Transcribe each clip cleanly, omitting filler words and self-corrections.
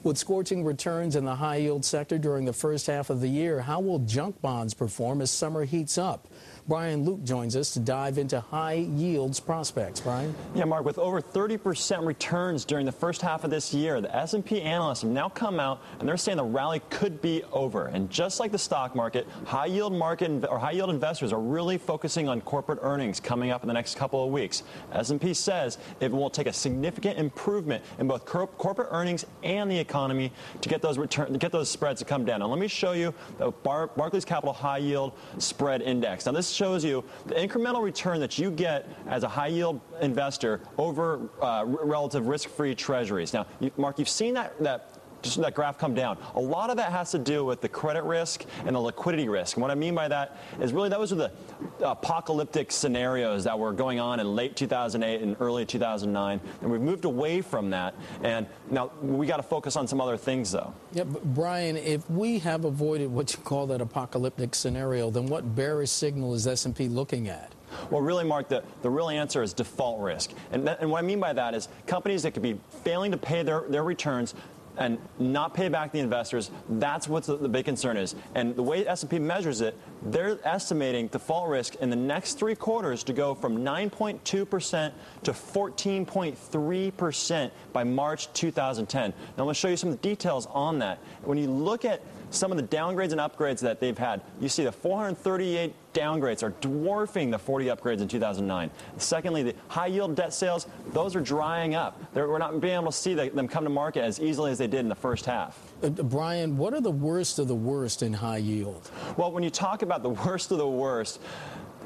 With scorching returns in the high-yield sector during the first half of the year, how will junk bonds perform as summer heats up? Brian Luke joins us to dive into high yields prospects. Brian? Yeah, Mark, with over 30% returns during the first half of this year, the S&P analysts have now come out and they're saying the rally could be over. And just like the stock market, high yield investors are really focusing on corporate earnings coming up in the next couple of weeks. S&P says it will take a significant improvement in both corporate earnings and the economy to get those spreads to come down. Now, let me show you the Barclays Capital High Yield Spread Index. Now, this shows you the incremental return that you get as a high-yield investor over relative risk-free treasuries. Now, Mark, you've seen that graph come down. A lot of that has to do with the credit risk and the liquidity risk. And what I mean by that is really those are the apocalyptic scenarios that were going on in late 2008 and early 2009. And we've moved away from that. And now we got to focus on some other things, though. Yeah, but Brian, if we have avoided what you call that apocalyptic scenario, then what bearish signal is S&P looking at? Well, really, Mark, the real answer is default risk. And what I mean by that is companies that could be failing to pay their returns and not pay back the investors. That's what the big concern is. And the way S&P measures it, they're estimating default risk in the next 3 quarters to go from 9.2% to 14.3% by March 2010. Now, I'm going to show you some of the details on that. When you look at some of the downgrades and upgrades that they've had, you see the 438 downgrades are dwarfing the 40 upgrades in 2009. Secondly, the high-yield debt sales, those are drying up. We're not being able to see them come to market as easily as they did in the first half. Brian, what are the worst of the worst in high yield? Well, when you talk about the worst of the worst,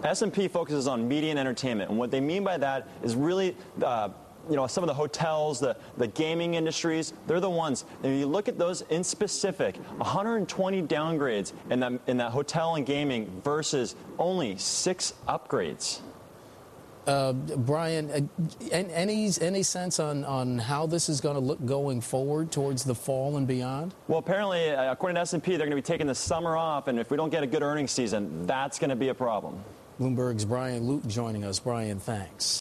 S&P focuses on media and entertainment. And what they mean by that is really some of the hotels, the gaming industries, they're the ones. And you look at those in specific, 120 downgrades in that hotel and gaming versus only 6 upgrades. Brian, any sense on how this is going to look going forward towards the fall and beyond? Well, apparently, according to S&P, they're going to be taking the summer off, and if we don't get a good earnings season, that's going to be a problem. Bloomberg's Brian Luke joining us. Brian, thanks.